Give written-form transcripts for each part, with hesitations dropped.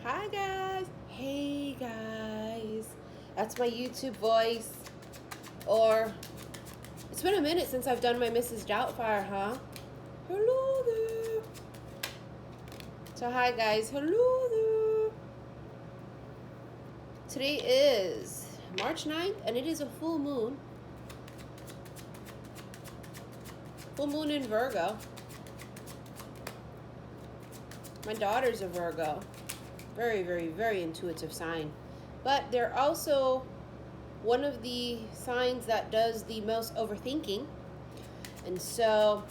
Hi guys. Hey guys. That's my YouTube voice. Or it's been a minute since I've done my Mrs. Doubtfire, huh? Hello there. So hi guys. Hello there. Today is March 9th and it is a full moon. Full moon in Virgo. My daughter's a Virgo. Very, very, very intuitive sign. But they're also one of the signs that does the most overthinking. And so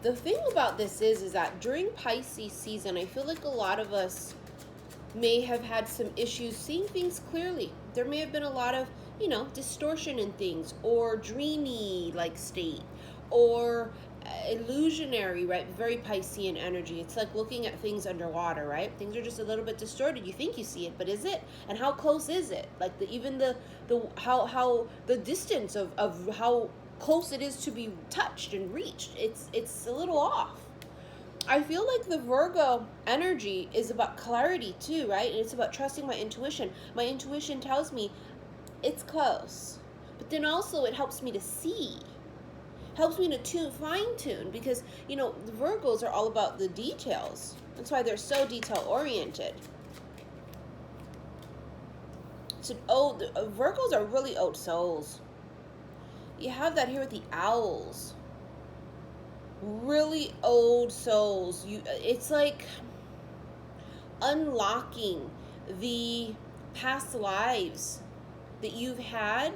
the thing about this is that during Pisces season, I feel like a lot of us may have had some issues seeing things clearly. There may have been a lot of, distortion in things, or dreamy like state, or illusionary, right? Very Piscean energy. It's like looking at things underwater, right? Things are just a little bit distorted. You think you see it, but is it? And how close is it? Like how the distance of how close it is to be touched and reached. It's a little off. I feel like the Virgo energy is about clarity too, right? And it's about trusting my intuition. My intuition tells me it's close, but then also it helps me to see. Helps me to fine tune, because the Virgos are all about the details. That's why they're so detail oriented. So Virgos are really old souls. You have that here with the owls. Really old souls. It's like unlocking the past lives that you've had,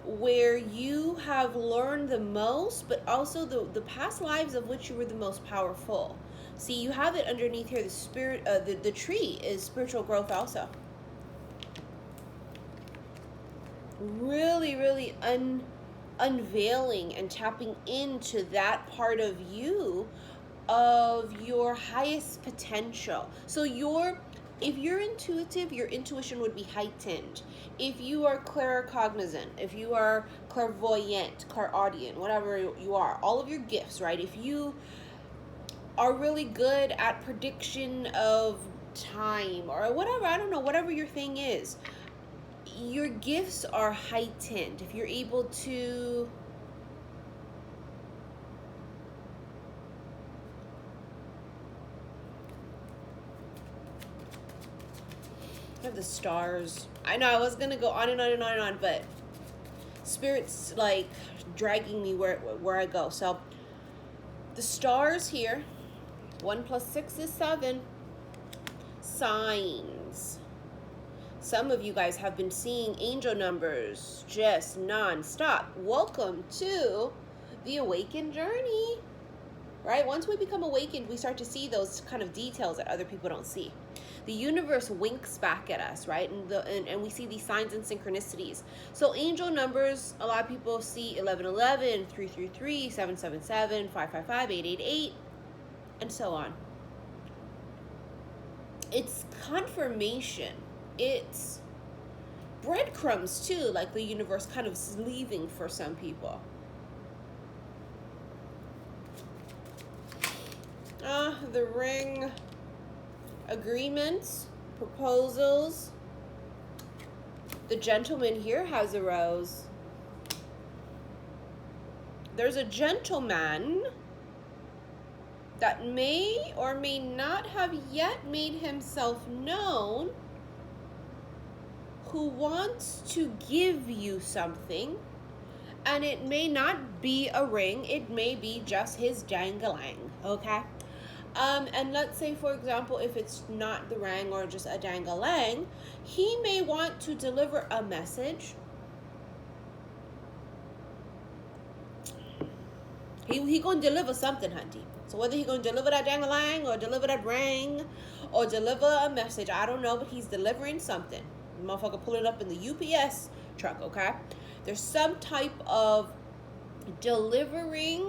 where you have learned the most, but also the past lives of which you were the most powerful. See, you have it underneath here. The spirit, the tree is spiritual growth also. Really, really unveiling and tapping into that part of you, of your highest potential. So if you're intuitive, your intuition would be heightened. If you are claircognizant, if you are clairvoyant, clairaudient, whatever you are, all of your gifts, right? If you are really good at prediction of time or whatever, I don't know, whatever your thing is, your gifts are heightened. If you're able to the stars. I know I was gonna go on and on and on and on, but spirit's like dragging me where I go. So the stars here, 1 + 6 is 7. Signs. Some of you guys have been seeing angel numbers just non-stop. Welcome to the awakened journey, right? Once we become awakened, we start to see those kind of details that other people don't see. The universe winks back at us, right? And we see these signs and synchronicities. So angel numbers, a lot of people see 1111, 333, 777, 555, 888, and so on. It's confirmation. It's breadcrumbs too, like the universe kind of leaving for some people. The ring. Agreements, proposals. The gentleman here has a rose. There's a gentleman that may or may not have yet made himself known, who wants to give you something, and it may not be a ring, it may be just his dangling, okay? And let's say, for example, if it's not the ring or just a dangalang, he may want to deliver a message. He gonna deliver something, hunty. So whether he gonna deliver that dangalang or deliver that ring or deliver a message, I don't know, but he's delivering something. The motherfucker pull it up in the UPS truck, okay? There's some type of delivering.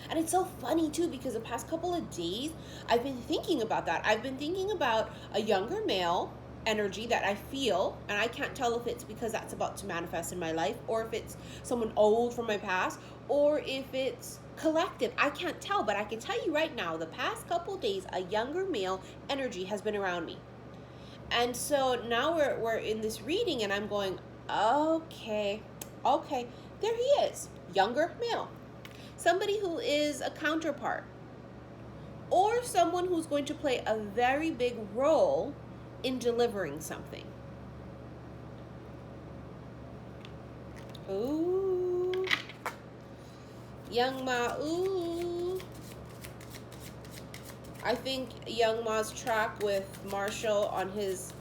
And it's so funny too, because the past couple of days, I've been thinking about that. I've been thinking about a younger male energy that I feel, and I can't tell if it's because that's about to manifest in my life, or if it's someone old from my past, or if it's collective. I can't tell, but I can tell you right now, the past couple days, a younger male energy has been around me. And so now we're in this reading, and I'm going, okay, there he is, younger male. Somebody who is a counterpart, or someone who's going to play a very big role in delivering something. Ooh. Young Ma, ooh. I think Young Ma's track with Marshall on his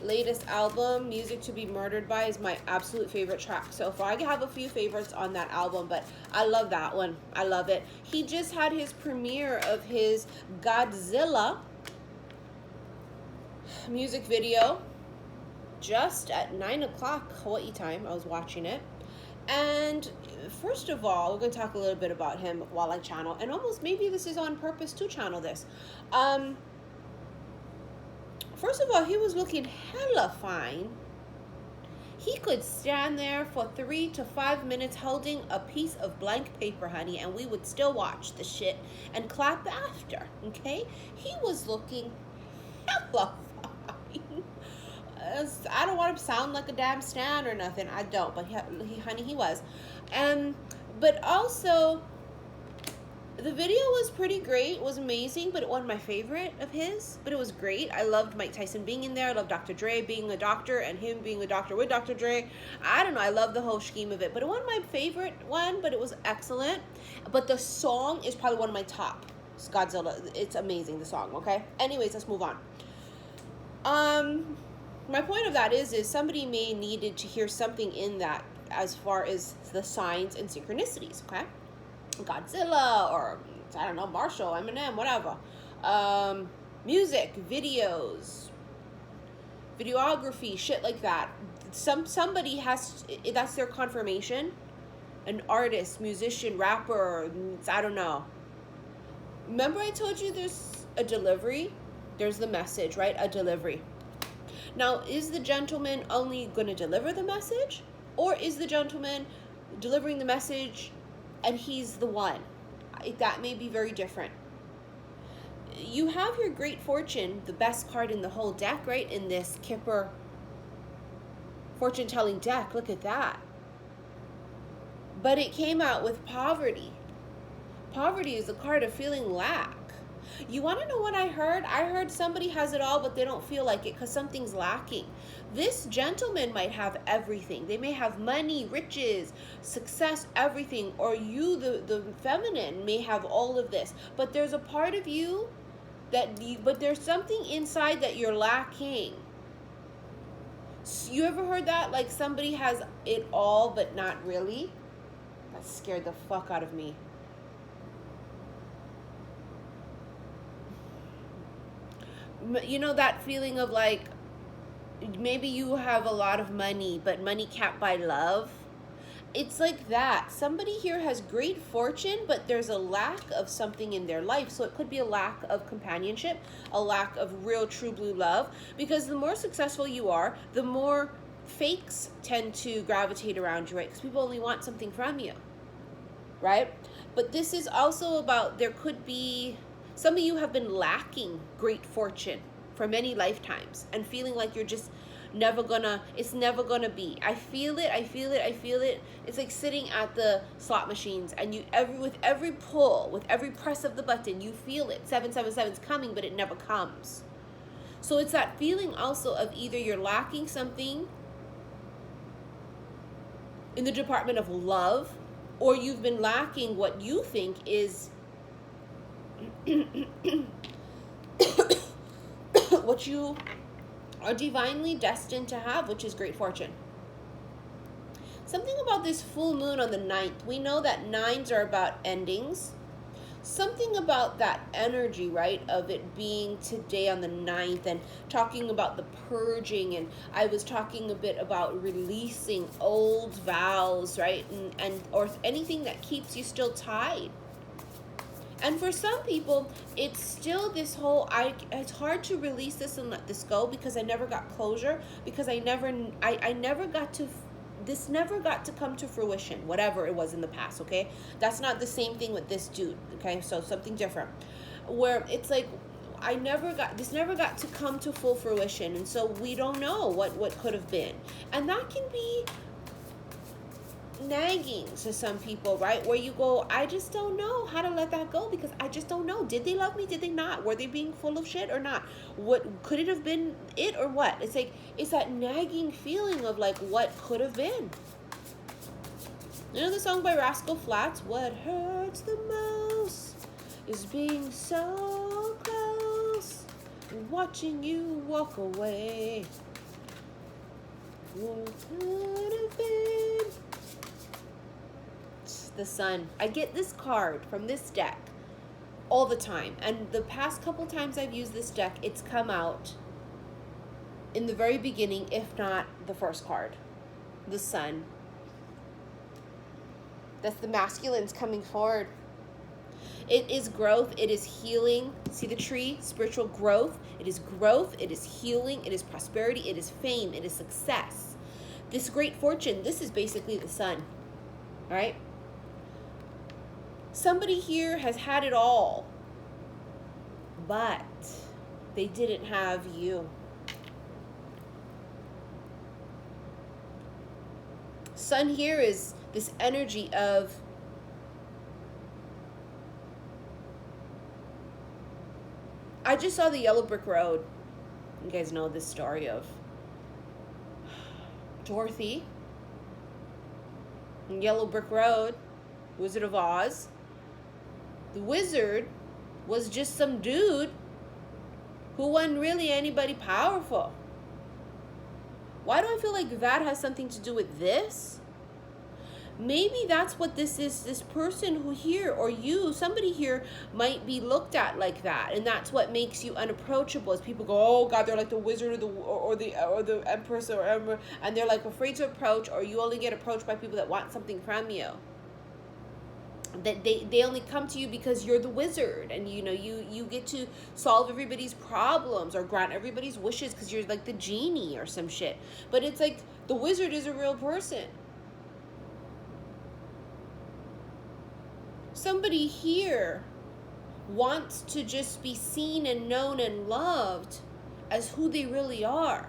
latest album, Music to Be Murdered By, is my absolute favorite track so far. I have a few favorites on that album, but I love that one. I love it. He just had his premiere of his Godzilla music video just at 9 o'clock Hawaii time. I was watching it. And first of all, we're going to talk a little bit about him while I channel. And almost maybe this is on purpose to channel this. First of all, he was looking hella fine. He could stand there for 3 to 5 minutes holding a piece of blank paper, honey, and we would still watch the shit and clap after, okay? He was looking hella fine. I don't want to sound like a damn stan or nothing. I don't, but he was. But also, the video was pretty great. It was amazing, but it wasn't my favorite of his. But it was great. I loved Mike Tyson being in there. I loved Dr. Dre being a doctor and him being a doctor with Dr. Dre. I don't know. I love the whole scheme of it. But it wasn't my favorite one, but it was excellent. But the song is probably one of my top. It's Godzilla. It's amazing, the song, okay? Anyways, let's move on. My point of that is somebody may needed to hear something in that as far as the signs and synchronicities, okay? Godzilla, or I don't know, Marshall, Eminem, whatever. Music, videos, videography, shit like that. Somebody has, that's their confirmation. An artist, musician, rapper, I don't know. Remember I told you there's a delivery? There's the message, right? A delivery. Now, is the gentleman only going to deliver the message? Or is the gentleman delivering the message and he's the one? That may be very different. You have your great fortune, the best card in the whole deck, right? In this Kipper fortune-telling deck. Look at that. But it came out with poverty. Poverty is a card of feeling lack. You want to know what I heard? I heard somebody has it all, but they don't feel like it because something's lacking. This gentleman might have everything. They may have money, riches, success, everything. Or you, the feminine, may have all of this. But there's a part of you but there's something inside that you're lacking. You ever heard that? Like somebody has it all, but not really? That scared the fuck out of me. You know that feeling of like, maybe you have a lot of money, but money can't buy love? It's like that. Somebody here has great fortune, but there's a lack of something in their life. So it could be a lack of companionship, a lack of real true blue love. Because the more successful you are, the more fakes tend to gravitate around you, right? Because people only want something from you, right? But this is also about, there could be, some of you have been lacking great fortune for many lifetimes and feeling like you're just never gonna, it's never gonna be. I feel it. It's like sitting at the slot machines and with every pull, with every press of the button, you feel it. 777's coming, but it never comes. So it's that feeling also of either you're lacking something in the department of love, or you've been lacking what you think is what you are divinely destined to have, which is great fortune. Something about this full moon on the 9th. We know that 9s are about endings. Something about that energy, right, of it being today on the 9th and talking about the purging. And I was talking a bit about releasing old vows, right, and or anything that keeps you still tied. And for some people, it's still this whole, it's hard to release this and let this go because I never got closure, because I never got to this never got to come to fruition, whatever it was in the past, okay? That's not the same thing with this dude, okay? So something different. Where it's like, this never got to come to full fruition, and so we don't know what could have been. And that can be nagging to some people, right? Where you go, I just don't know how to let that go, because I just don't know. Did they love me? Did they not? Were they being full of shit or not? What could it have been, it or what? It's like, it's that nagging feeling of like, what could have been. You know the song by Rascal Flatts, what hurts the most is being so close and watching you walk away. What could have been? The Sun. I get this card from this deck all the time, and the past couple times I've used this deck, it's come out in the very beginning, if not the first card, the Sun. That's the masculines coming forward. It is growth, it is healing. See the tree? Spiritual growth. It is growth, it is healing, it is prosperity, it is fame, it is success. This great fortune, this is basically the Sun, right? Somebody here has had it all, but they didn't have you. Sun here is this energy of I just saw the Yellow Brick Road. You guys know this story of Dorothy, Yellow Brick Road, Wizard of Oz. The wizard was just some dude who wasn't really anybody powerful. Why do I feel like that has something to do with this? Maybe that's what this is. This person who here, or you, somebody here might be looked at like that, and that's what makes you unapproachable. As people go, oh God, they're like the wizard or the empress or emperor, and they're like afraid to approach, or you only get approached by people that want something from you. That they only come to you because you're the wizard, and you get to solve everybody's problems or grant everybody's wishes because you're like the genie or some shit. But it's like the wizard is a real person. Somebody here wants to just be seen and known and loved as who they really are.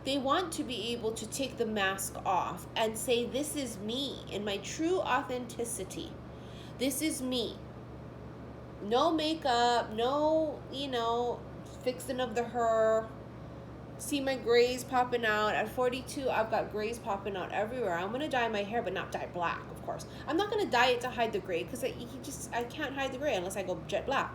They want to be able to take the mask off and say, this is me in my true authenticity. This is me. No makeup, no, fixing of the hair. See my grays popping out. At 42, I've got grays popping out everywhere. I'm going to dye my hair, but not dye black, of course. I'm not going to dye it to hide the gray, because I can't hide the gray unless I go jet black.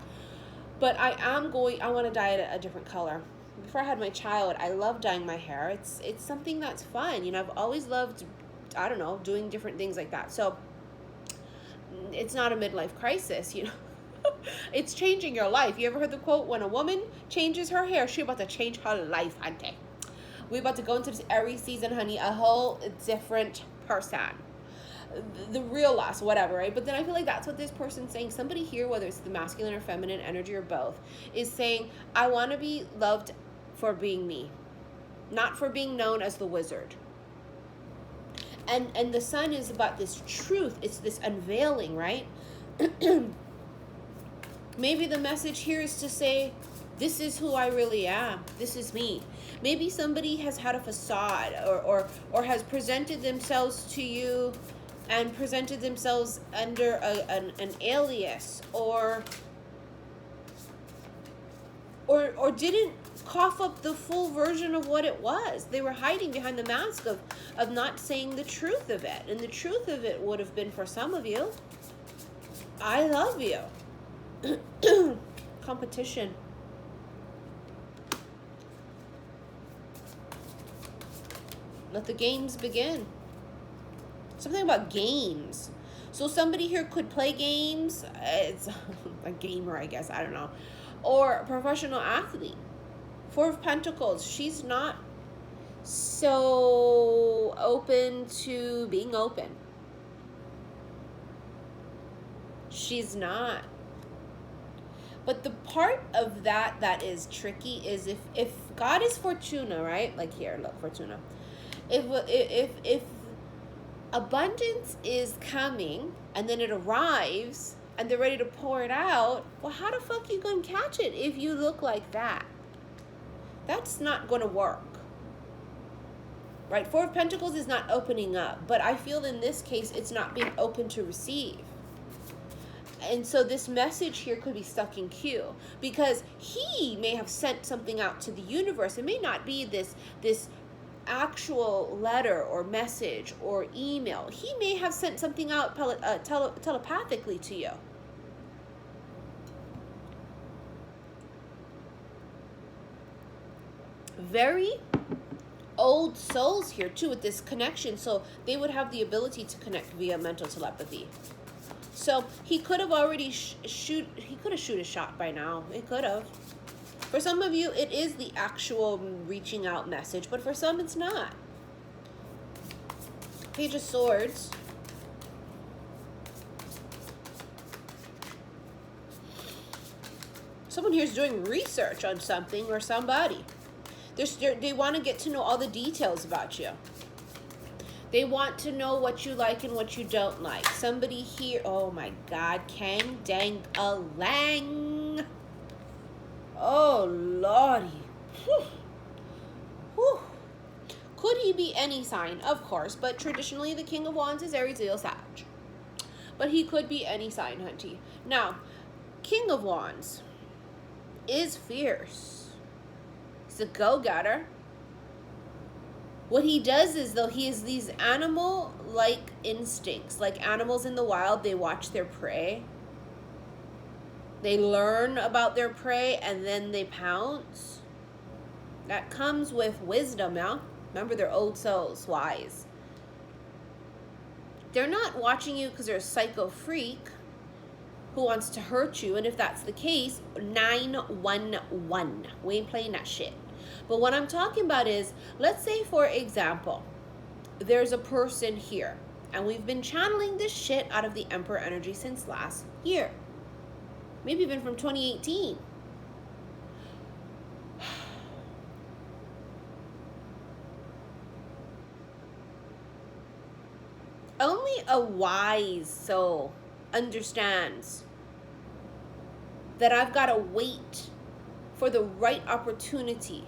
But I want to dye it a different color. Before I had my child, I love dyeing my hair. It's something that's fun. I've always loved, doing different things like that. So it's not a midlife crisis, It's changing your life. You ever heard the quote, when a woman changes her hair, she about to change her life, honey. We about to go into this Aries season, honey, a whole different person. The real us, whatever, right? But then I feel like that's what this person's saying. Somebody here, whether it's the masculine or feminine energy or both, is saying, I want to be loved for being me, not for being known as the wizard. And the Sun is about this truth. It's this unveiling, right? Maybe the message here is to say, this is who I really am. This is me. Maybe somebody has had a facade or has presented themselves to you and presented themselves under an alias or didn't cough up the full version of what it was. They were hiding behind the mask of not saying the truth of it. And the truth of it would have been, for some of you, I love you. Competition. Let the games begin. Something about games. So somebody here could play games. It's a gamer, I guess. I don't know. Or a professional athlete. Four of Pentacles. She's not so open to being open. She's not. But the part of that is tricky is if God is Fortuna, right? Like here, look, Fortuna. If abundance is coming, and then it arrives, and they're ready to pour it out. Well, how the fuck you gonna catch it if you look like that? That's not gonna work. Right? Four of Pentacles is not opening up, but I feel in this case it's not being open to receive. And so this message here could be stuck in queue because he may have sent something out to the universe. It may not be this actual letter or message or email. He may have sent something out telepathically to you. Very old souls here too with this connection, so they would have the ability to connect via mental telepathy. So he could have already shoot a shot by now. It could have. For some of you, it is the actual reaching out message, but for some, it's not. Page of Swords. Someone here is doing research on something or somebody. They want to get to know all the details about you. They want to know what you like and what you don't like. Somebody here, oh my God, Kang Dang a Lang. Oh, Lordy. Whew. Whew. Could he be any sign? Of course, but traditionally the King of Wands is Aries, Leo, Sag. But he could be any sign, hunty. Now, King of Wands is fierce. He's a go-getter. What he does is, though, he has these animal-like instincts. Like animals in the wild, they watch their prey. They learn about their prey, and then they pounce. That comes with wisdom, yeah? Remember, they're old souls, wise. They're not watching you because they're a psycho freak who wants to hurt you. And if that's the case, 911. We ain't playing that shit. But what I'm talking about is, let's say, for example, there's a person here, and we've been channeling this shit out of the Emperor energy since last year. Maybe even from 2018. Only a wise soul understands that I've got to wait for the right opportunity.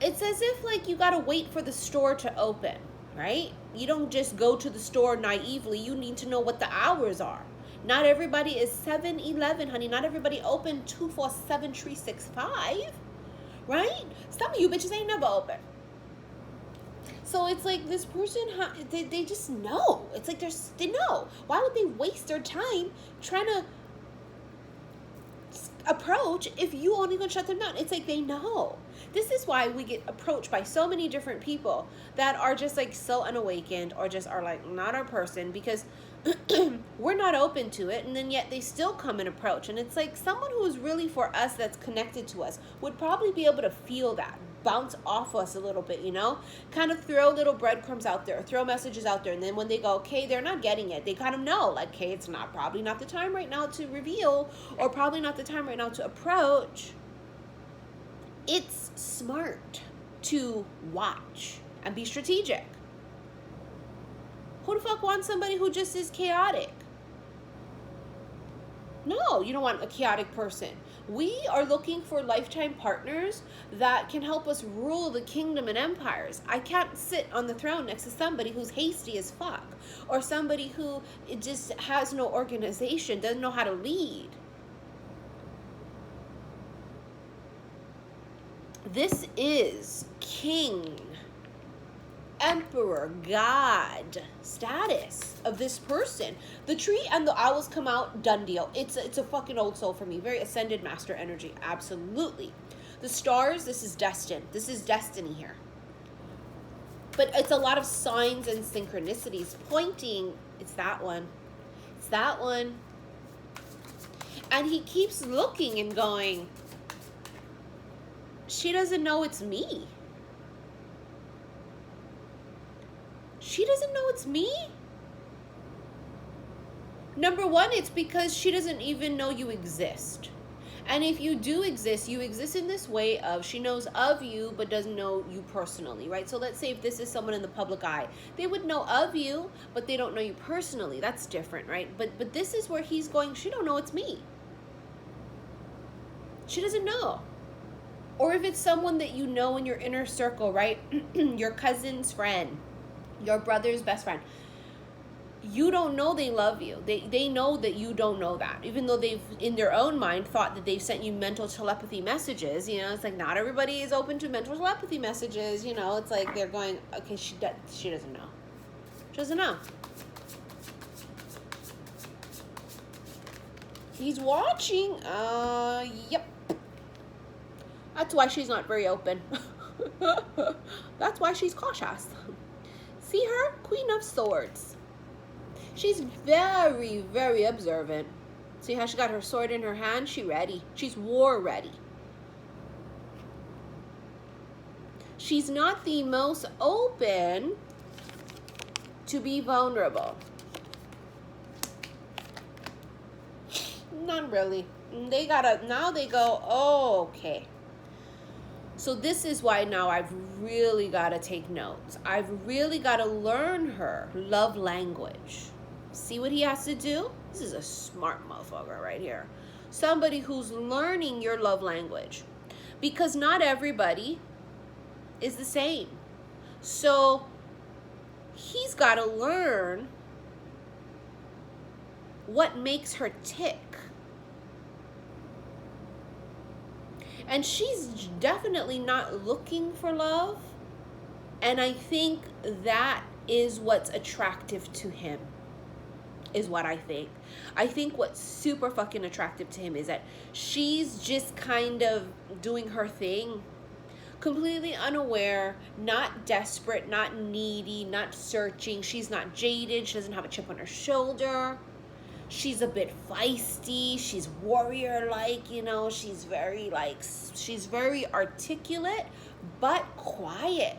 It's as if like you got to wait for the store to open, right? You don't just go to the store naively. You need to know what the hours are. Not everybody is 7-Eleven, honey. Not everybody open 247-365, right? Some of you bitches ain't never open. So it's like this person, they just know. It's like they know. Why would they waste their time trying to approach if you only gonna shut them down? It's like they know. This is why we get approached by so many different people that are just like so unawakened or just are like not our person because we're not open to it, and then yet they still come and approach. And it's like someone who is really for us, that's connected to us, would probably be able to feel that, bounce off us a little bit, you know, kind of throw little breadcrumbs out there, throw messages out there, and then when they go, okay, they're not getting it, they kind of know, like, okay, it's not probably not the time right now to reveal, or probably not the time right now to approach. It's smart to watch and be strategic. Who the fuck wants somebody who just is chaotic? No, you don't want a chaotic person. We are looking for lifetime partners that can help us rule the kingdom and empires. I can't sit on the throne next to somebody who's hasty as fuck, or somebody who just has no organization, doesn't know how to lead. This is king, emperor, god status of this person. The tree and the owls come out, done deal. It's a fucking old soul for me. Very ascended master energy, absolutely. The stars, this is destined. This is destiny here. But it's a lot of signs and synchronicities pointing, it's that one. It's that one. And he keeps looking and going, she doesn't know it's me. She doesn't know it's me? Number one, it's because she doesn't even know you exist. And if you do exist, you exist in this way of she knows of you but doesn't know you personally, right? So let's say if this is someone in the public eye, they would know of you, but they don't know you personally. That's different, right? But this is where he's going, she don't know it's me. She doesn't know. Or if it's someone that you know in your inner circle, right? Your cousin's friend, your brother's best friend. You don't know they love you. They know that you don't know that. Even though they've, in their own mind, thought that they've sent you mental telepathy messages. You know, it's like not everybody is open to mental telepathy messages. You know, it's like they're going, okay, she doesn't know. She doesn't know. He's watching. Yep. That's why she's not very open. That's why she's cautious. See her? Queen of Swords. She's very, very observant. See how she got her sword in her hand? She's ready. She's war ready. She's not the most open to be vulnerable. Not really. Now they go, oh, okay. So this is why now I've really got to take notes. I've really got to learn her love language. See what he has to do? This is a smart motherfucker right here. Somebody who's learning your love language. Because not everybody is the same. So he's got to learn what makes her tick. And she's definitely not looking for love. And I think that is what's attractive to him. Is what I think. I think what's super fucking attractive to him is that she's just kind of doing her thing. Completely unaware, not desperate, not needy, not searching. She's not jaded. She doesn't have a chip on her shoulder. She's a bit feisty. She's warrior-like, you know. She's very articulate, but quiet.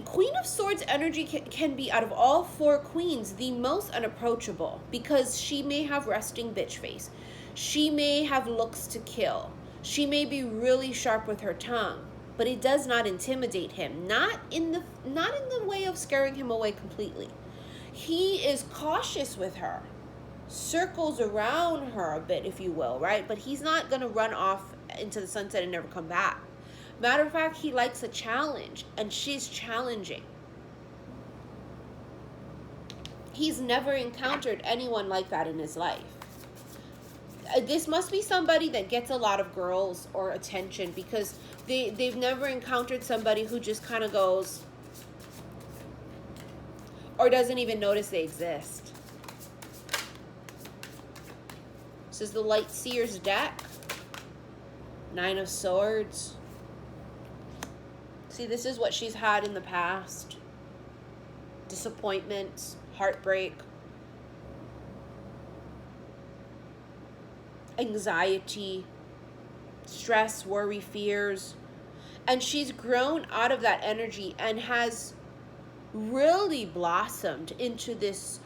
Queen of Swords energy can be, out of all four queens, the most unapproachable because she may have resting bitch face. She may have looks to kill. She may be really sharp with her tongue, but it does not intimidate him. Not in the way of scaring him away completely. He is cautious with her, circles around her a bit, if you will, right? But he's not going to run off into the sunset and never come back. Matter of fact, he likes a challenge, and she's challenging. He's never encountered anyone like that in his life. This must be somebody that gets a lot of girls or attention because they've never encountered somebody who just kind of goes or doesn't even notice they exist. This is the Light Seer's deck. 9 of Swords. See, this is what she's had in the past. Disappointment, heartbreak, anxiety, stress, worry, fears. And she's grown out of that energy and has really blossomed into this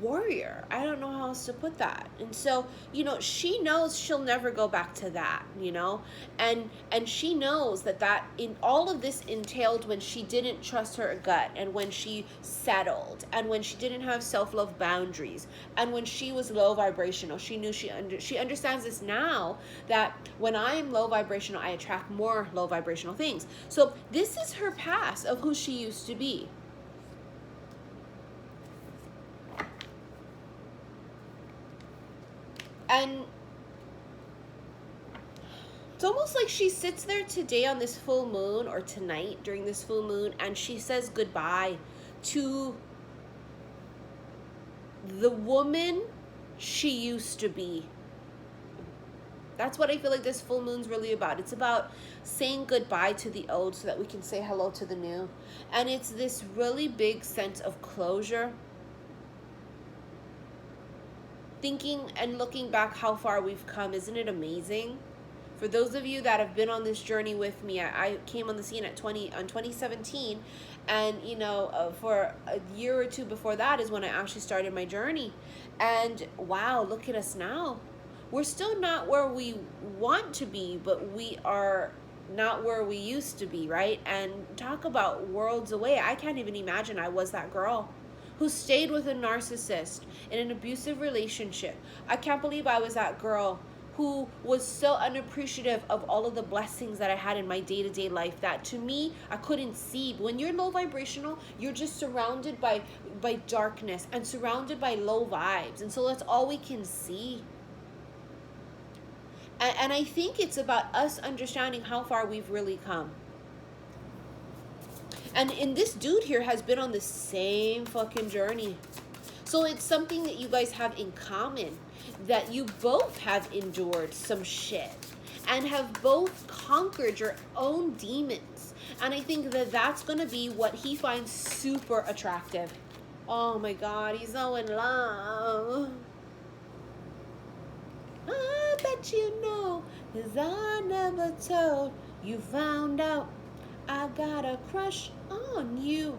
warrior. I don't know how else to put that. And so, you know, she knows she'll never go back to that, you know, and she knows that in all of this entailed when she didn't trust her gut, and when she settled, and when she didn't have self-love boundaries, and when she was low vibrational. She knew she understands this now, that when I'm low vibrational, I attract more low vibrational things. So this is her past of who she used to be. And it's almost like she sits there today on this full moon, or tonight during this full moon, and she says goodbye to the woman she used to be. That's what I feel like this full moon's really about. It's about saying goodbye to the old so that we can say hello to the new. And it's this really big sense of closure. Thinking and looking back how far we've come, isn't it amazing? For those of you that have been on this journey with me, I came on the scene on 2017, and for a year or two before that is when I actually started my journey. And wow, look at us now. We're still not where we want to be, but we are not where we used to be, right? And talk about worlds away. I can't even imagine I was that girl who stayed with a narcissist in an abusive relationship. I can't believe I was that girl who was so unappreciative of all of the blessings that I had in my day-to-day life that to me, I couldn't see. When you're low vibrational, you're just surrounded by darkness and surrounded by low vibes. And so that's all we can see. And I think it's about us understanding how far we've really come. And this dude here has been on the same fucking journey. So it's something that you guys have in common, that you both have endured some shit and have both conquered your own demons. And I think that that's going to be what he finds super attractive. Oh my God, he's so in love. I bet you know, 'cause I never told. You found out I got a crush on you.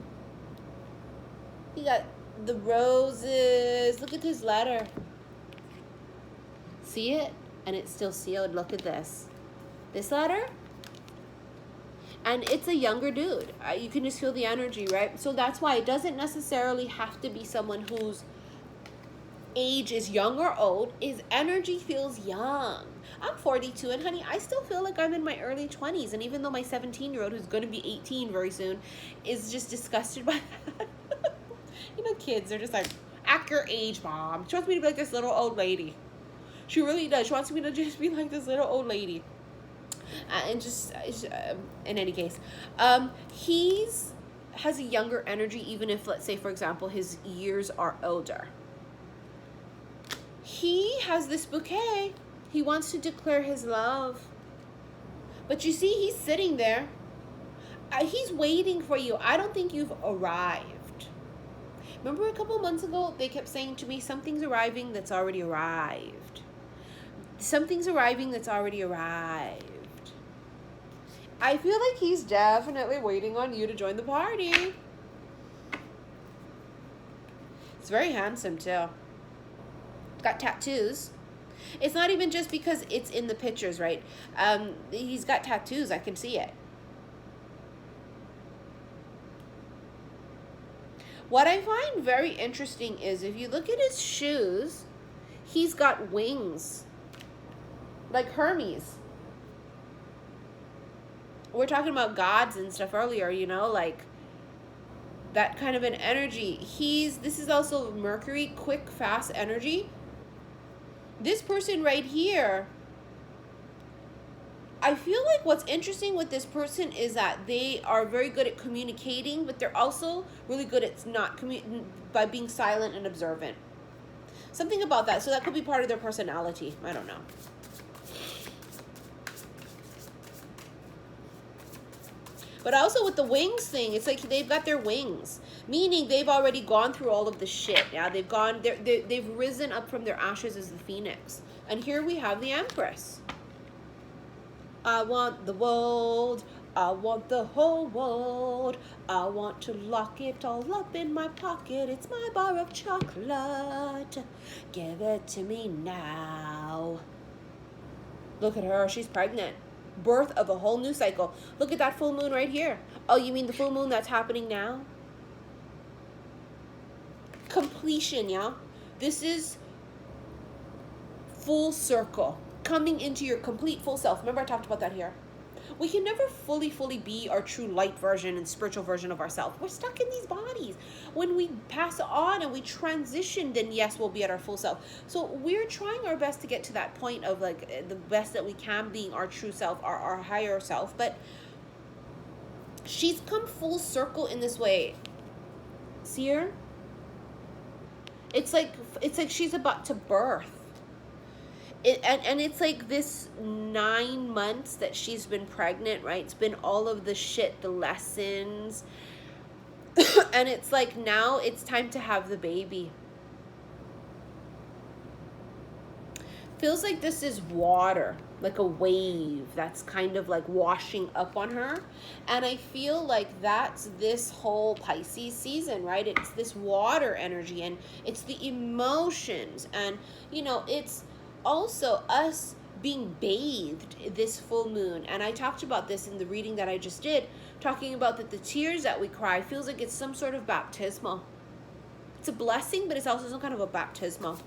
He got the roses. Look at his letter. See it? And it's still sealed. Look at this. This letter? And it's a younger dude. You can just feel the energy, right? So that's why it doesn't necessarily have to be someone whose age is young or old. His energy feels young. I'm 42, and honey, I still feel like I'm in my early 20s. And even though my 17-year-old, who's going to be 18 very soon, is just disgusted by that. Kids, they're just like, act your age, Mom. She wants me to be like this little old lady. She really does. She wants me to just be like this little old lady. And just, in any case, he's has a younger energy, even if, let's say, for example, his years are older. He has this bouquet. He wants to declare his love. But you see, he's sitting there. He's waiting for you. I don't think you've arrived. Remember a couple months ago, they kept saying to me, something's arriving that's already arrived. Something's arriving that's already arrived. I feel like he's definitely waiting on you to join the party. He's very handsome, too. Got tattoos. It's not even just because it's in the pictures, right? He's got tattoos. I can see it. What I find very interesting is if you look at his shoes, he's got wings. Like Hermes. We're talking about gods and stuff earlier, like that kind of an energy. This is also Mercury, quick, fast energy. This person right here, I feel like what's interesting with this person is that they are very good at communicating, but they're also really good at by being silent and observant. Something about that. So that could be part of their personality. I don't know. But also with the wings thing, it's like they've got their wings, meaning they've already gone through all of the shit. Yeah, they've risen up from their ashes as the phoenix. And here we have the Empress. I want the world. I want the whole world. I want to lock it all up in my pocket. It's my bar of chocolate. Give it to me now. Look at her. She's pregnant. Birth of a whole new cycle. Look at that full moon right here. Oh, you mean the full moon that's happening now? Completion, yeah? This is full circle. Coming into your complete full self. Remember I talked about that here. We can never fully be our true light version and spiritual version of ourselves. We're stuck in these bodies. When we pass on and we transition, then yes, we'll be at our full self. So we're trying our best to get to that point of like the best that we can, being our true self, our higher self. But she's come full circle in this way. See her? It's like she's about to birth. And it's like this 9 months that she's been pregnant, right? It's been all of the shit, the lessons. And it's like now it's time to have the baby. Feels like this is water, like a wave that's kind of like washing up on her. And I feel like that's this whole Pisces season, right? It's this water energy, and it's the emotions, and you know, it's also us being bathed this full moon. And I talked about this in the reading that I just did, talking about that the tears that we cry feels like it's some sort of baptismal. It's a blessing, but it's also some kind of a baptismal.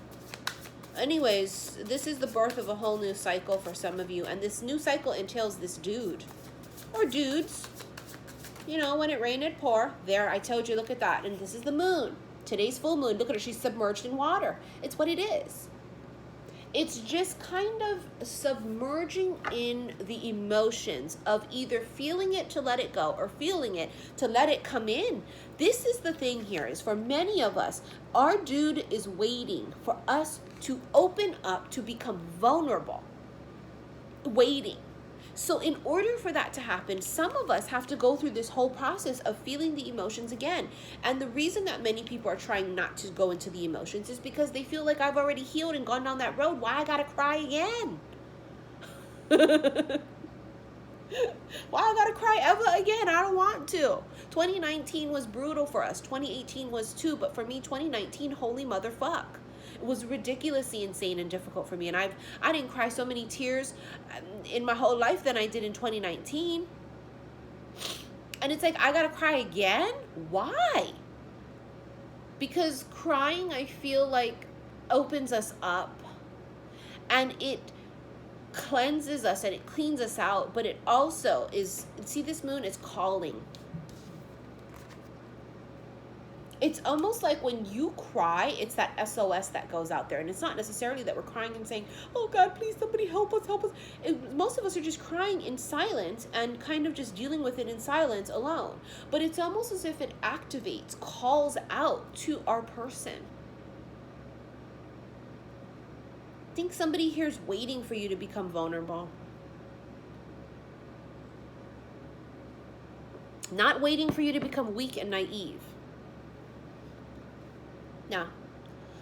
Anyways, this is the birth of a whole new cycle for some of you, and this new cycle entails this dude or dudes. You know, when it rained, it pour. There, I told you, look at that. And this is the moon. Today's full moon. Look at her. She's submerged in water. It's what it is. It's just kind of submerging in the emotions of either feeling it to let it go or feeling it to let it come in. This is the thing here, is for many of us, our dude is waiting for us to open up, to become vulnerable. Waiting. So in order for that to happen, some of us have to go through this whole process of feeling the emotions again. And the reason that many people are trying not to go into the emotions is because they feel like, I've already healed and gone down that road. Why I gotta cry again? Why I gotta cry ever again? I don't want to. 2019 was brutal for us. 2018 was too. But for me, 2019, holy motherfuck. It was ridiculously insane and difficult for me. And I didn't cry so many tears in my whole life than I did in 2019. And it's like, I gotta cry again? Why? Because crying, I feel like, opens us up. And it cleanses us and it cleans us out. But it also is, see, this moon is calling. It's almost like when you cry, it's that SOS that goes out there. And it's not necessarily that we're crying and saying, oh God, please, somebody help us, help us. Most of us are just crying in silence and kind of just dealing with it in silence alone. But it's almost as if it activates, calls out to our person. I think somebody here is waiting for you to become vulnerable. Not waiting for you to become weak and naive. No,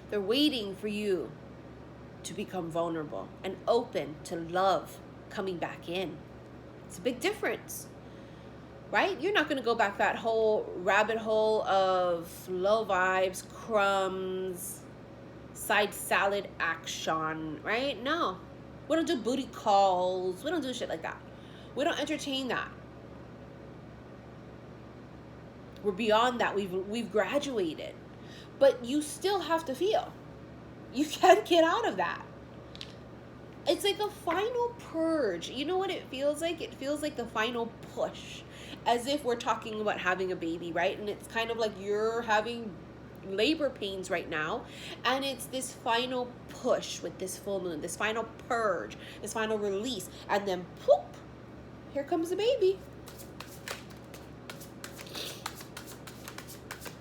they're waiting for you to become vulnerable and open to love coming back in. It's a big difference, right? You're not going to go back that whole rabbit hole of low vibes, crumbs, side salad action, right? No, we don't do booty calls. We don't do shit like that. We don't entertain that. We're beyond that. We've graduated. But you still have to feel. You can't get out of that. It's like a final purge. You know what it feels like? It feels like the final push. As if we're talking about having a baby, right? And it's kind of like you're having labor pains right now. And it's this final push with this full moon. This final purge. This final release. And then, poof, here comes the baby.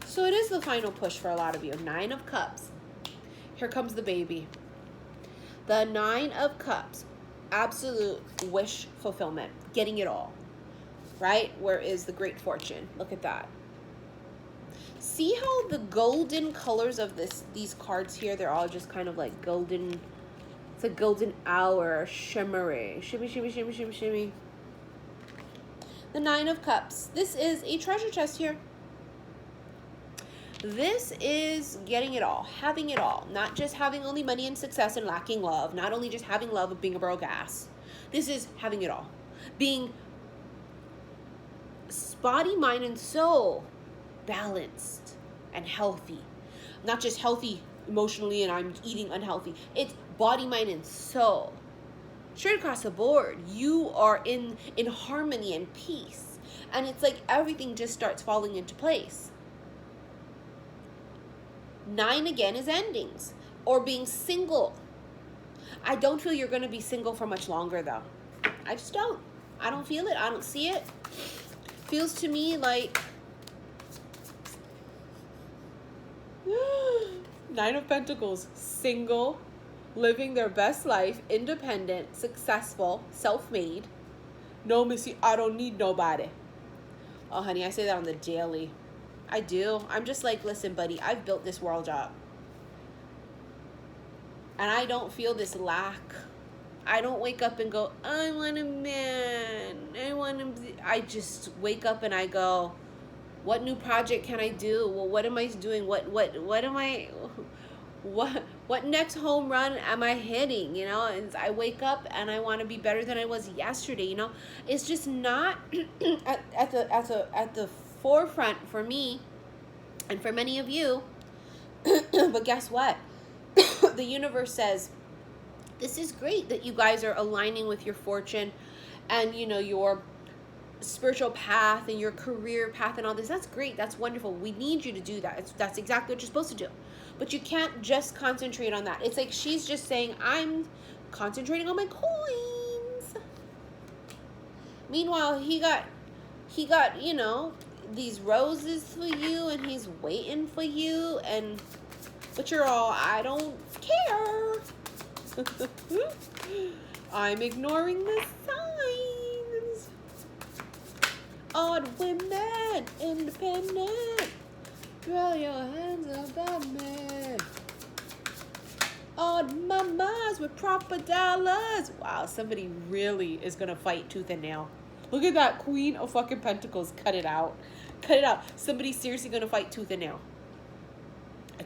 So it is the final push for a lot of you. 9 of Cups. Here comes the baby. The 9 of Cups. Absolute wish fulfillment. Getting it all. Right? Where is the great fortune? Look at that. See how the golden colors of these cards here, they're all just kind of like golden. It's a golden hour. Shimmery. Shimmy, shimmy, shimmy, shimmy, shimmy. The 9 of Cups. This is a treasure chest here. This is getting it all, having it all, not just having only money and success and lacking love, not only just having love of being a broke ass. This is having it all, being body, mind, and soul balanced and healthy. Not just healthy emotionally and I'm eating unhealthy. It's body, mind, and soul. Straight across the board, you are in harmony and peace. And it's like everything just starts falling into place. 9 again is endings or being single. I don't feel you're going to be single for much longer though. I just don't. I don't feel it. I don't see it. Feels to me like 9 of Pentacles, single, living their best life, independent, successful, self-made. No, missy, I don't need nobody. Oh, honey, I say that on the daily. I do. I'm just like, listen, buddy, I've built this world up. And I don't feel this lack. I don't wake up and go, I want a man. I just wake up and I go, what new project can I do? Well, what am I doing? What next home run am I hitting? You know, and I wake up and I want to be better than I was yesterday. You know, it's just not at the forefront for me and for many of you. But guess what? The universe says, this is great that you guys are aligning with your fortune and, you know, your spiritual path and your career path and all this. That's great. That's wonderful. We need you to do that. That's exactly what you're supposed to do. But you can't just concentrate on that. It's like she's just saying, I'm concentrating on my coins. Meanwhile, he got, you know, these roses for you and he's waiting for you, and but you're all, I don't care. I'm ignoring the signs. Odd women, independent. Throw your hands above me. Odd mamas with proper dollars. Wow, somebody really is gonna fight tooth and nail. Look at that Queen of fucking Pentacles. Cut it out. Cut it out. Somebody's seriously gonna fight tooth and nail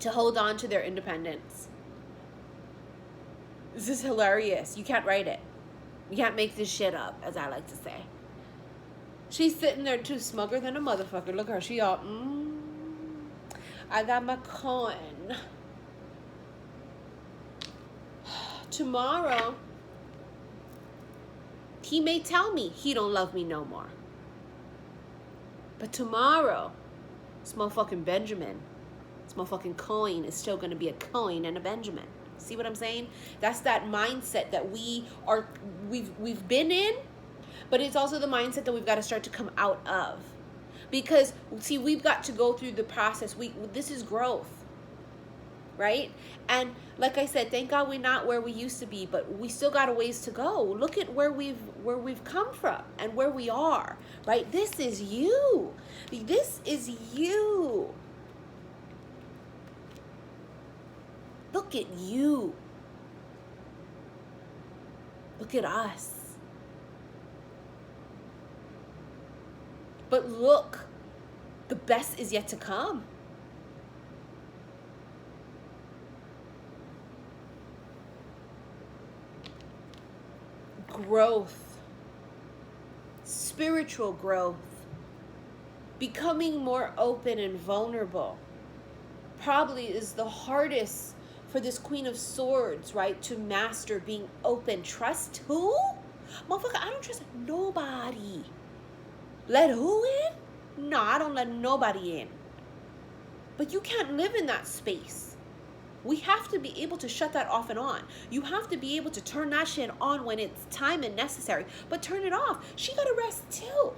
to hold on to their independence. This is hilarious. You can't write it. You can't make this shit up, as I like to say. She's sitting there too, smugger than a motherfucker. Look at her. She all, I got my coin. Tomorrow, he may tell me he don't love me no more. But tomorrow, this motherfucking Benjamin, this motherfucking coin is still going to be a coin and a Benjamin. See what I'm saying? That's that mindset that we've been in, but it's also the mindset that we've got to start to come out of. Because, see, we've got to go through the process. This is growth, right? And like I said, thank God we're not where we used to be, but we still got a ways to go. Look at where we've come from and where we are, right? This is you. This is you. Look at you. Look at us. But look, the best is yet to come. Growth, spiritual growth, becoming more open and vulnerable probably is the hardest for this Queen of Swords, right, to master. Being open. Trust who? Motherfucker, I don't trust nobody. Let who in? No, I don't let nobody in. But you can't live in that space. We have to be able to shut that off and on. You have to be able to turn that shit on when it's time and necessary, but turn it off. She got to rest too.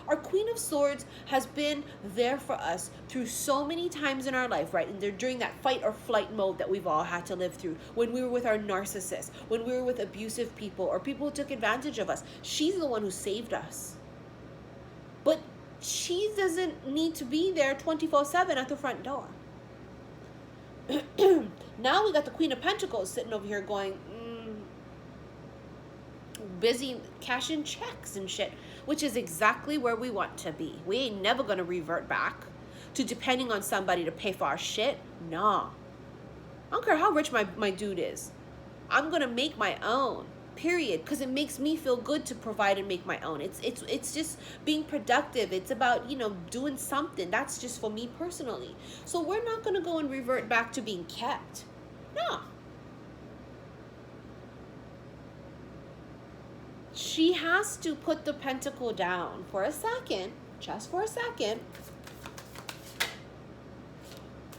Our Queen of Swords has been there for us through so many times in our life, right? And they're during that fight or flight mode that we've all had to live through. When we were with our narcissists, when we were with abusive people or people who took advantage of us. She's the one who saved us. But she doesn't need to be there 24/7 at the front door. Now we got the Queen of Pentacles sitting over here going, busy cashing checks and shit, which is exactly where we want to be. We ain't never gonna revert back to depending on somebody to pay for our shit. Nah. I don't care how rich my dude is. I'm gonna make my own, period, because it makes me feel good to provide and make my own. It's just being productive. It's about, you know, doing something. That's just for me personally. So we're not gonna go and revert back to being kept. No. She has to put the pentacle down for a second, just for a second.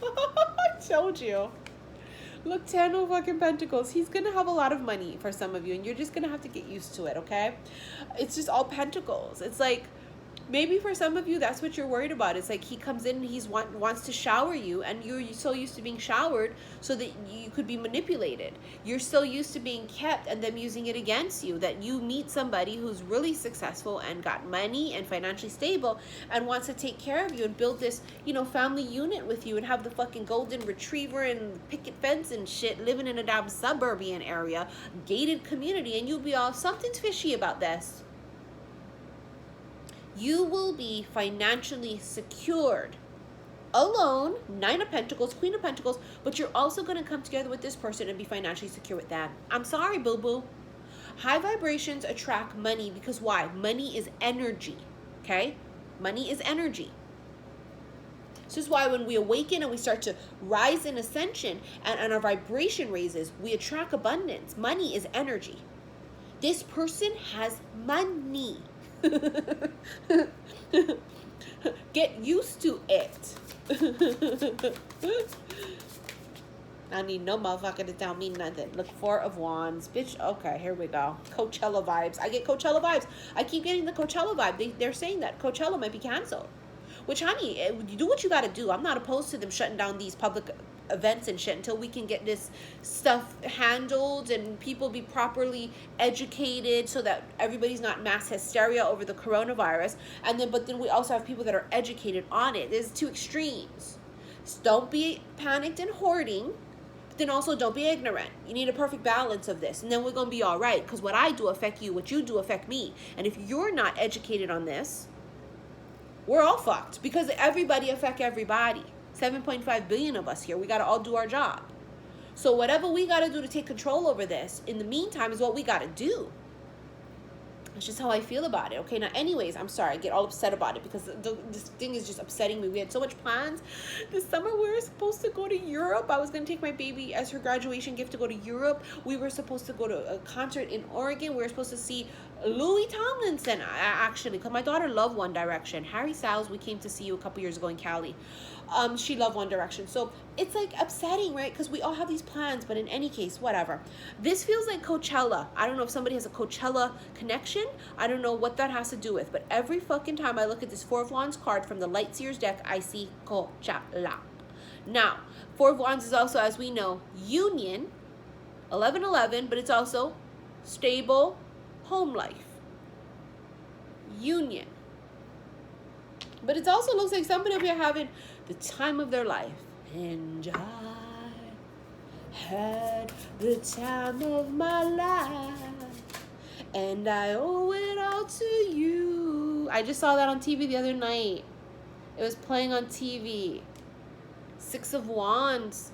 I told you. Look, 10 of fucking Pentacles. He's going to have a lot of money for some of you, and you're just going to have to get used to it, okay? It's just all Pentacles. It's like Maybe for some of you, that's what you're worried about. It's like he comes in and wants to shower you, and you're so used to being showered so that you could be manipulated. You're so used to being kept and them using it against you that you meet somebody who's really successful and got money and financially stable and wants to take care of you and build this, you know, family unit with you and have the fucking golden retriever and picket fence and shit, living in a damn suburban area, gated community, and you'll be all, something's fishy about this. You will be financially secured. Alone, 9 of Pentacles, Queen of Pentacles, but you're also going to come together with this person and be financially secure with them. I'm sorry, boo-boo. High vibrations attract money because why? Money is energy, okay? Money is energy. This is why when we awaken and we start to rise in ascension and our vibration raises, we attract abundance. Money is energy. This person has money. Get used to it. I need no motherfucker to tell me nothing. Look, 4 of Wands. Bitch, okay, here we go. Coachella vibes. I get Coachella vibes. I keep getting the Coachella vibe. They're saying that Coachella might be canceled. Which, honey, you do what you got to do. I'm not opposed to them shutting down these public events and shit until we can get this stuff handled and people be properly educated so that everybody's not mass hysteria over the coronavirus. And then, but then we also have people that are educated on it. There's 2 extremes. So don't be panicked and hoarding, but then also don't be ignorant. You need a perfect balance of this, and then we're gonna be all right. Because what I do affect you, what you do affect me. And if you're not educated on this, we're all fucked, because everybody affect everybody. 7.5 billion of us here. We got to all do our job. So whatever we got to do to take control over this, in the meantime, is what we got to do. That's just how I feel about it. Okay, now anyways, I'm sorry. I get all upset about it because this thing is just upsetting me. We had so much plans. This summer we were supposed to go to Europe. I was going to take my baby as her graduation gift to go to Europe. We were supposed to go to a concert in Oregon. We were supposed to see Louis Tomlinson, actually, because my daughter loved One Direction. Harry Styles, we came to see you a couple years ago in Cali. She loved One Direction. So it's like upsetting, right? Because we all have these plans, but in any case, whatever. This feels like Coachella. I don't know if somebody has a Coachella connection. I don't know what that has to do with, but every fucking time I look at this 4 of Wands card from the Lightseer's deck, I see Coachella. Now, 4 of Wands is also, as we know, union, 1111, but it's also stable home life, union. But it also looks like somebody will be having the time of their life. And I had the time of my life, and I owe it all to you. I just saw that on TV the other night. It was playing on TV. 6 of Wands.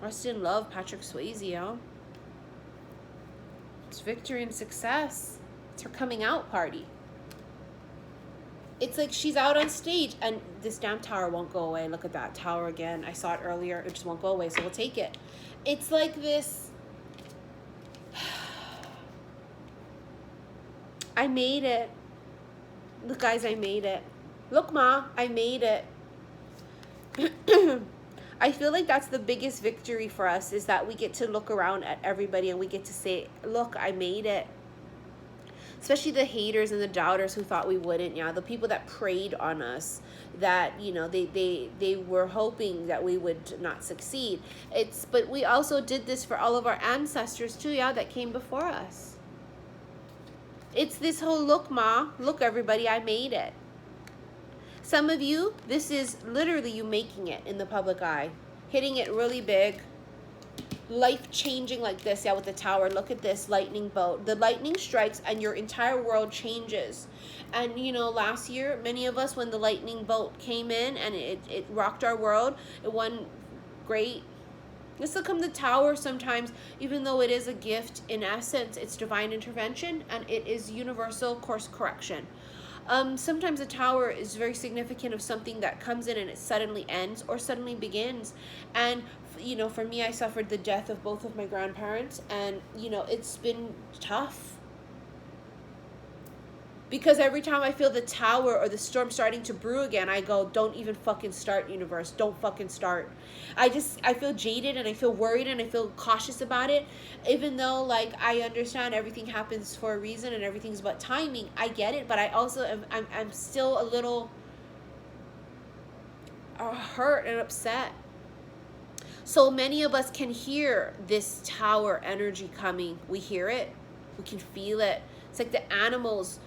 Rustin Love, Patrick Swayze, yo. It's victory and success. It's her coming out party. It's like she's out on stage, and this damn tower won't go away. Look at that tower again. I saw it earlier. It just won't go away, so we'll take it. It's like this. I made it. Look, guys, I made it. Look, Ma, I made it. I feel like that's the biggest victory for us, is that we get to look around at everybody and we get to say, look, I made it. Especially the haters and the doubters who thought we wouldn't, yeah. The people that preyed on us, that, you know, they were hoping that we would not succeed. But we also did this for all of our ancestors too, yeah, that came before us. It's this whole, look, Ma, look, everybody, I made it. Some of you, this is literally you making it in the public eye, hitting it really big. Life-changing like this, yeah, with the tower. Look at this lightning bolt. The lightning strikes and your entire world changes. And, you know, last year, many of us, when the lightning bolt came in and it rocked our world, it won great. This will come the tower sometimes, even though it is a gift, in essence, it's divine intervention, and it is universal course correction. Sometimes a tower is very significant of something that comes in and it suddenly ends or suddenly begins. And, you know, for me, I suffered the death of both of my grandparents, and, you know, it's been tough. Because every time I feel the tower or the storm starting to brew again, I go, don't even fucking start, universe. Don't fucking start. I feel jaded and I feel worried and I feel cautious about it. Even though, like, I understand everything happens for a reason and everything's about timing. I get it, but I also I'm still a little hurt and upset. So many of us can hear this tower energy coming. We hear it. We can feel it. It's like the animals,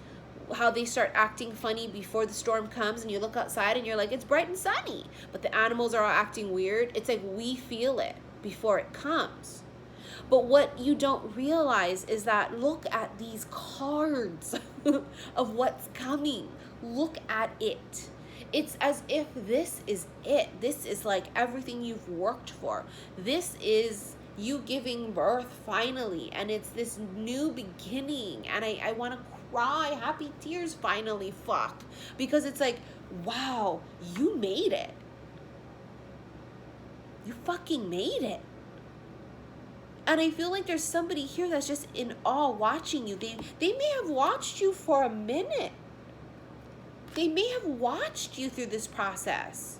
how they start acting funny before the storm comes, and you look outside and you're like, it's bright and sunny, but the animals are all acting weird. It's like we feel it before it comes. But what you don't realize is that, look at these cards of what's coming. Look at it. It's as if this is it. This is like everything you've worked for. This is you giving birth finally, and it's this new beginning, and I want to cry happy tears finally, fuck, because it's like, wow, you made it. You fucking made it. And I feel like there's somebody here that's just in awe watching you. They may have watched you for a minute. They may have watched you through this process.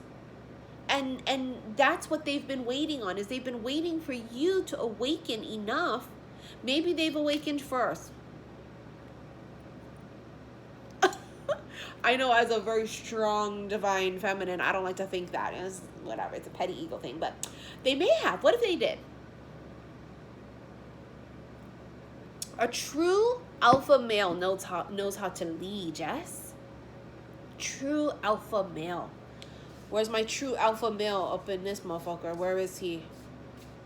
And that's what they've been waiting on, is they've been waiting for you to awaken enough. Maybe they've awakened first. I know, as a very strong divine feminine, I don't like to think that. It's whatever, it's a petty ego thing, but they may have. What if they did? A true alpha male knows how to lead, yes? True alpha male. Where's my true alpha male up in this motherfucker? Where is he?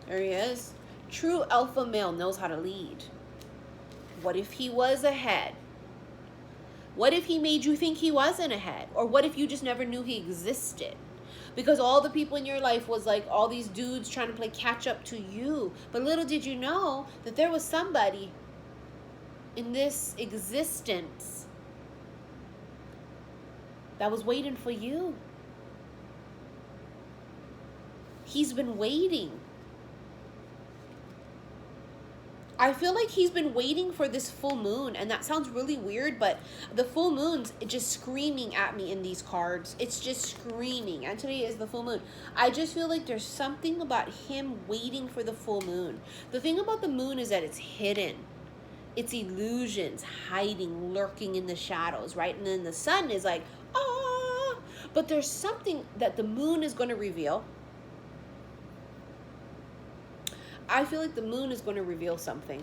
There he is. True alpha male knows how to lead. What if he was ahead? What if he made you think he wasn't ahead? Or what if you just never knew he existed? Because all the people in your life was like all these dudes trying to play catch up to you. But little did you know that there was somebody in this existence that was waiting for you. He's been waiting. I feel like he's been waiting for this full moon, and that sounds really weird, but the full moon's just screaming at me in these cards. It's just screaming, and today is the full moon. I just feel like there's something about him waiting for the full moon. The thing about the moon is that it's hidden. It's illusions, hiding, lurking in the shadows, right? And then the sun is like, ah! But there's something that the moon is going to reveal. I feel like the moon is going to reveal something.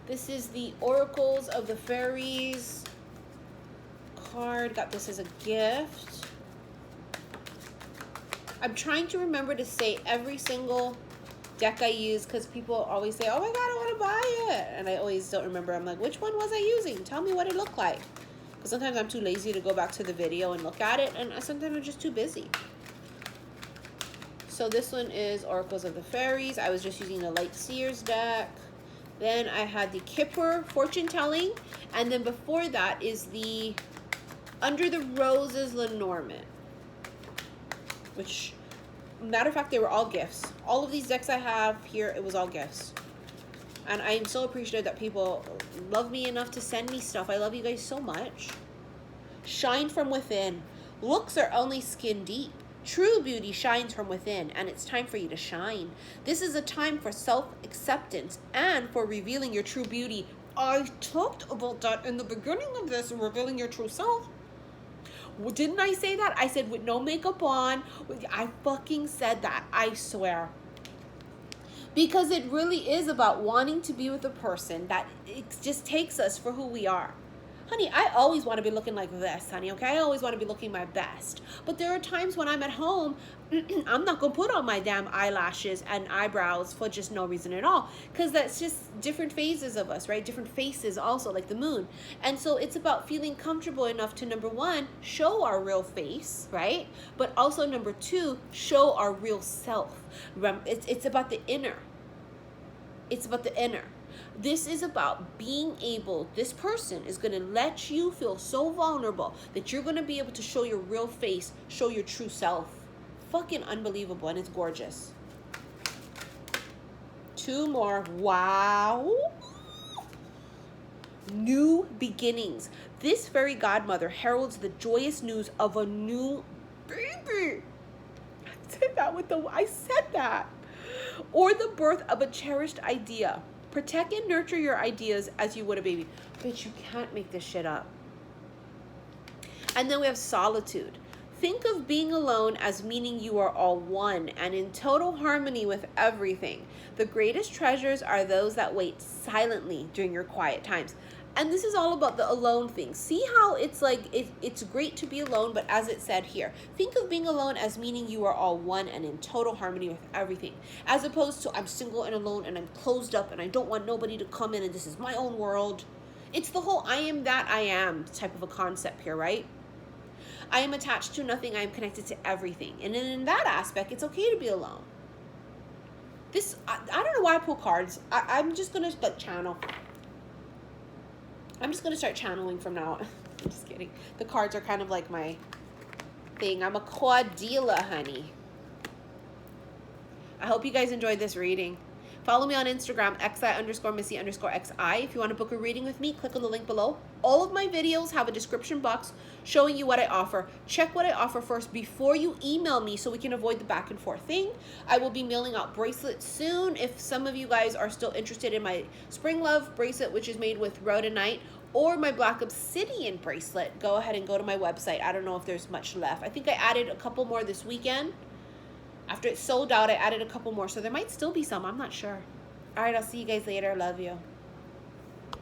This is the Oracles of the Fairies card. Got this as a gift. I'm trying to remember to say every single deck I use, because people always say, oh my god, I want to buy it. And I always don't remember. I'm like, which one was I using? Tell me what it looked like. Because sometimes I'm too lazy to go back to the video and look at it. And sometimes I'm just too busy. So this one is Oracles of the Fairies. I was just using the Light Seers deck. Then I had the Kipper Fortune Telling. And then before that is the Under the Roses Lenormand. Which, matter of fact, they were all gifts. All of these decks I have here, it was all gifts. And I'm so appreciative that people love me enough to send me stuff. I love you guys so much. Shine from within. Looks are only skin deep. True beauty shines from within, and it's time for you to shine. This is a time for self-acceptance and for revealing your true beauty. I talked about that in the beginning of this, revealing your true self. Didn't I say that? I said with no makeup on. I fucking said that. I swear. Because it really is about wanting to be with a person that it just takes us for who we are. Honey, I always want to be looking like this, honey, okay? I always want to be looking my best. But there are times when I'm at home, I'm not going to put on my damn eyelashes and eyebrows for just no reason at all. Because that's just different phases of us, right? Different faces also, like the moon. And so it's about feeling comfortable enough to, number one, show our real face, right? But also, number two, show our real self. It's about the inner. It's about the inner. This is about being able, this person is going to let you feel so vulnerable that you're going to be able to show your real face, show your true self. Fucking unbelievable, and it's gorgeous. Two more. Wow. new beginnings. This fairy godmother heralds the joyous news of a new baby. I said that. Or the birth of a cherished idea. Protect and nurture your ideas as you would a baby. Bitch, you can't make this shit up. And then we have solitude. Think of being alone as meaning you are all one and in total harmony with everything. The greatest treasures are those that wait silently during your quiet times. And this is all about the alone thing. See how it's like, it's great to be alone, but as it said here, think of being alone as meaning you are all one and in total harmony with everything. As opposed to, I'm single and alone and I'm closed up and I don't want nobody to come in and this is my own world. It's the whole I am that I am type of a concept here, right? I am attached to nothing. I am connected to everything. And in that aspect, it's okay to be alone. I don't know why I pull cards. I'm just going to channel. I'm just going to start channeling from now on. I'm just kidding. The cards are kind of like my thing. I'm a quad dealer, honey. I hope you guys enjoyed this reading. Follow me on Instagram, xi_missy_xi. If you want to book a reading with me, click on the link below. All of my videos have a description box showing you what I offer. Check what I offer first before you email me so we can avoid the back and forth thing. I will be mailing out bracelets soon. If some of you guys are still interested in my Spring Love bracelet, which is made with rhodonite, or my Black Obsidian bracelet, go ahead and go to my website. I don't know if there's much left. I think I added a couple more this weekend. After it sold out, I added a couple more. So there might still be some. I'm not sure. All right, I'll see you guys later. Love you.